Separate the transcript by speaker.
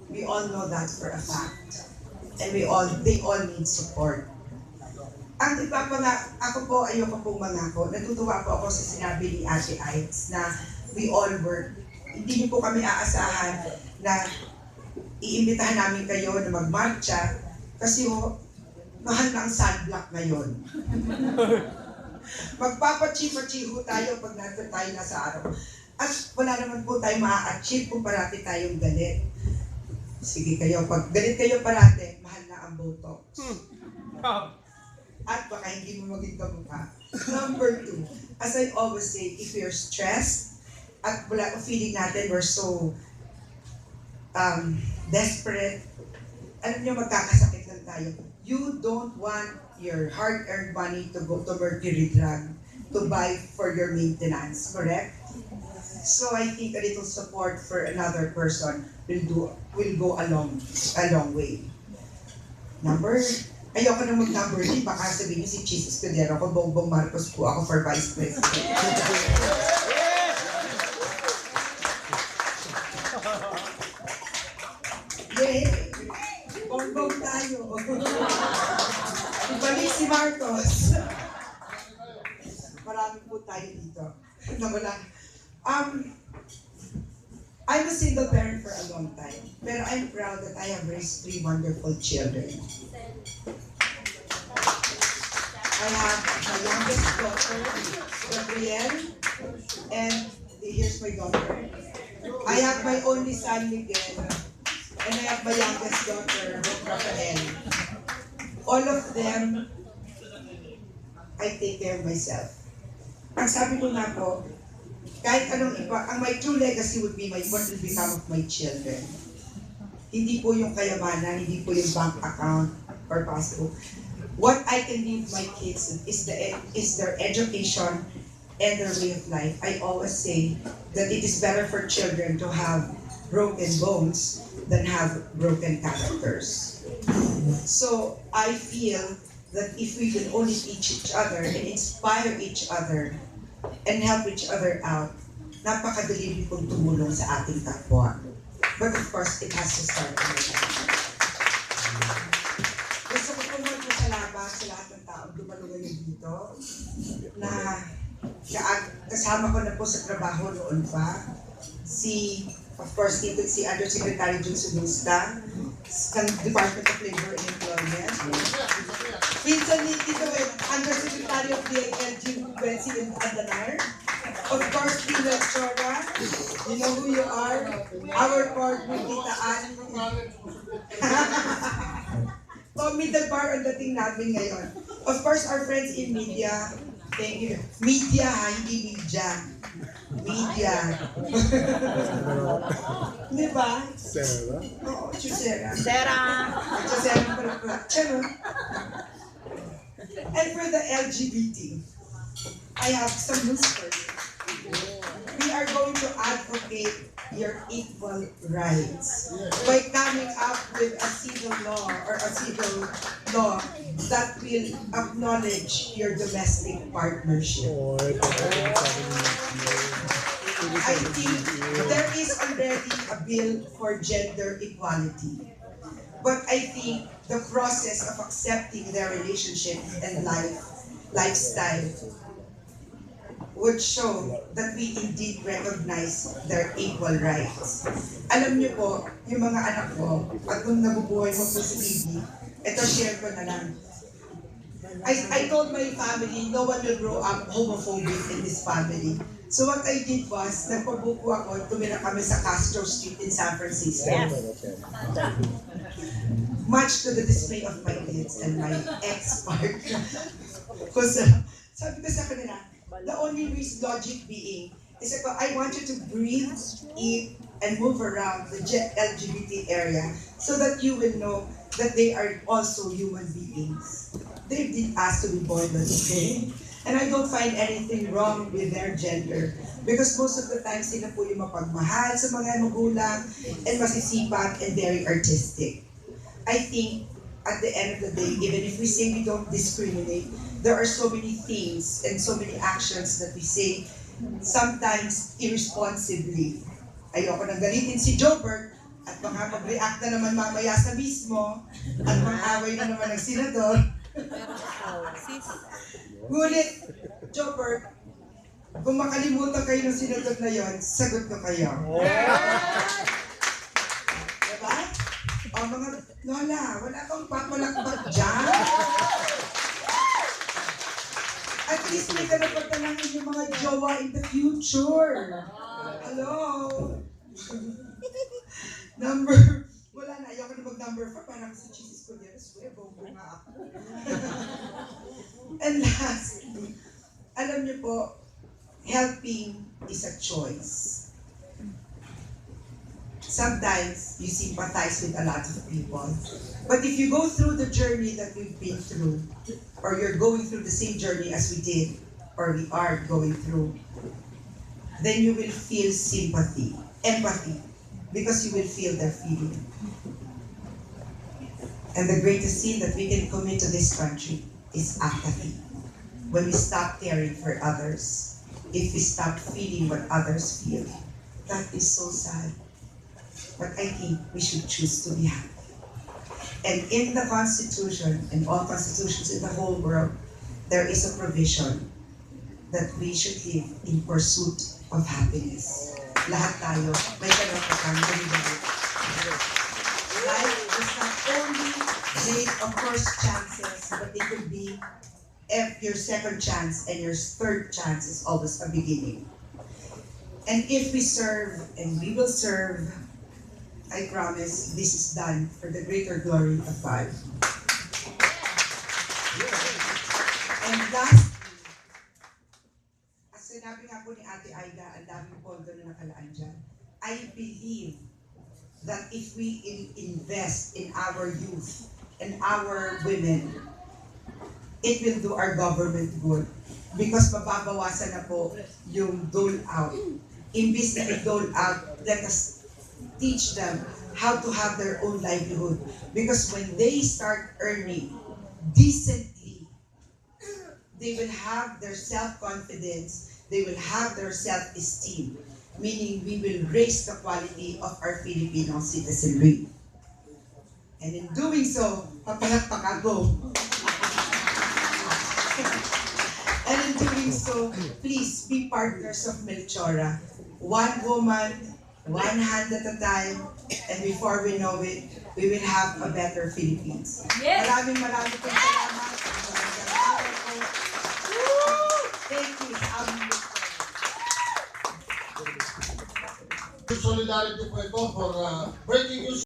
Speaker 1: We all know that for a fact. And they all need support. Ang iba pa nga, ako po, ayoko pong mangako. Natutuwa po ako sa sinabi ni Ate Ites na we all work. Hindi niyo po kami aasahan na iimbitahan namin kayo na magmarcha kasi mahal na ang sunblock ngayon. Magpapachiho tayo pag natin tayo nasa araw. At wala naman po tayo maa-achieve kung parati tayong galit. Sige kayo, pag galit kayo parati, mahal na ang botox. At baka hindi mo maging kamukha. Number 2, as I always say, if you're stressed, at wala ko feeling natin we're so desperate, alam niyo magkakasakit lang tayo. You don't want your hard-earned money to go to mercury drug to buy for your maintenance, correct? So I think a little support for another person will go a long way. Ayoko na mag-number 3, baka sabihin niyo si Cheese Escudero ko, Bongbong Marcos po ako for Vice President. Yay! Bongbong tayo. Ibalik si Marcos. Marami po tayo dito. Na wala. I'm a single parent for a long time, pero I'm proud that I have raised 3 wonderful children. I have my youngest daughter, Gabrielle, and here's my daughter. I have my only son, Miguel, and I have my youngest daughter, Rafael. All of them, I take care of myself. Ang sabi ko nga po, kahit anong iba, my true legacy would be what will become of my children. Hindi po yung kayamanan, hindi po yung bank account or passbook. What I can leave my kids is their education and their way of life. I always say that it is better for children to have broken bones than have broken characters. So I feel that if we can only teach each other and inspire each other and help each other out, napakadali rin pong tumulong sa ating kapwa. But of course, it has to start with us. Gusto ko po magpasalamat sa lahat ng taong dumalo ngayon dito na kasama ko na po sa trabaho noon pa. Of course, si Undersecretary Jun Sunusta, ng Department of Labor and Employment. Minsan dito Undersecretary of DLG, Betsy Andanar. Of course, Tina Chora, you know who you are. Our partner, Tita Ann. Middle bar ang dating namin ngayon. Of course, our friends in media. Thank you. Media, hindi media. Media. Di ba?
Speaker 2: Sarah?
Speaker 1: Oo, Chusera.
Speaker 3: Sarah!
Speaker 1: Chusera pala. Charot. And for the LGBT, I have some news for you. We are going to advocate your equal rights by coming up with a civil law that will acknowledge your domestic partnership. I think there is already a bill for gender equality. But I think the process of accepting their relationship and lifestyle would show that we indeed recognize their equal rights. Alam niyo po, yung mga anak ko, at nung nabubuhay mo po si Bibi, ito share ko na lang. I told my family, no one will grow up homophobic in this family. So what I did was, nagpabuko ako, tumira kami sa Castro Street in San Francisco. Much to the dismay of my kids and my ex-partner. Because sabi ko sa kanila, the only logic being is I want you to breathe, eat, and move around the LGBT area so that you will know that they are also human beings. They didn't ask to be born that way. And I don't find anything wrong with their gender because most of the time sila po yung mapagmahal sa mga magulang and masisipag and very artistic. I think at the end of the day, even if we say we don't discriminate, there are so many things and so many actions that we say sometimes irresponsibly. Ayoko nang galitin si Jobert, At baka mag-react na naman mamaya sa mismo at mag-away na naman ng senador. Ngunit, Chopper, kung makalimutan kayo ng senador na yon, sagot ko kayo. Diba? O mga lola, wala kang papalakpak dyan. At least may kanapagtanangin yung mga jowa in the future. Hello? Wala na, ayoko na mag-number 4, parang si Jesus ko niya, swear, bongo nga ako. And lastly, alam niyo po, helping is a choice. Sometimes, you sympathize with a lot of people. But if you go through the journey that we've been through, or you're going through the same journey as we did, or we are going through, then you will feel sympathy, empathy, because you will feel their feeling. And the greatest sin that we can commit to this country is apathy. When we stop caring for others, if we stop feeling what others feel, that is so sad. But I think we should choose to be happy. And in the Constitution, and all constitutions in the whole world, there is a provision that we should live in pursuit of happiness. Lahat tayo, may karapatan mangyayari. Life is not only made of first chances, but it could be your second chance, and your third chance is always a beginning. And if we serve, and we will serve, I promise this is done for the greater glory of God. And lastly, as sinabi nga po ni Ate Aida, ang daming pondo na nakalaan dyan, I believe that if we invest in our youth and our women, it will do our government good. Because mababawasan na po yung dole out. Imbis na i-dole out, let us teach them how to have their own livelihood. Because when they start earning decently, they will have their self-confidence, they will have their self-esteem, meaning we will raise the quality of our Filipino citizenry. And in doing so, papalakpak ako. And in doing so, please be partners of Melchora. One woman, one hand at a time, and before we know it, we will have a better Philippines. Yes. Maraming pong salamat. Thank you.
Speaker 2: Solidarity po ito for breaking news.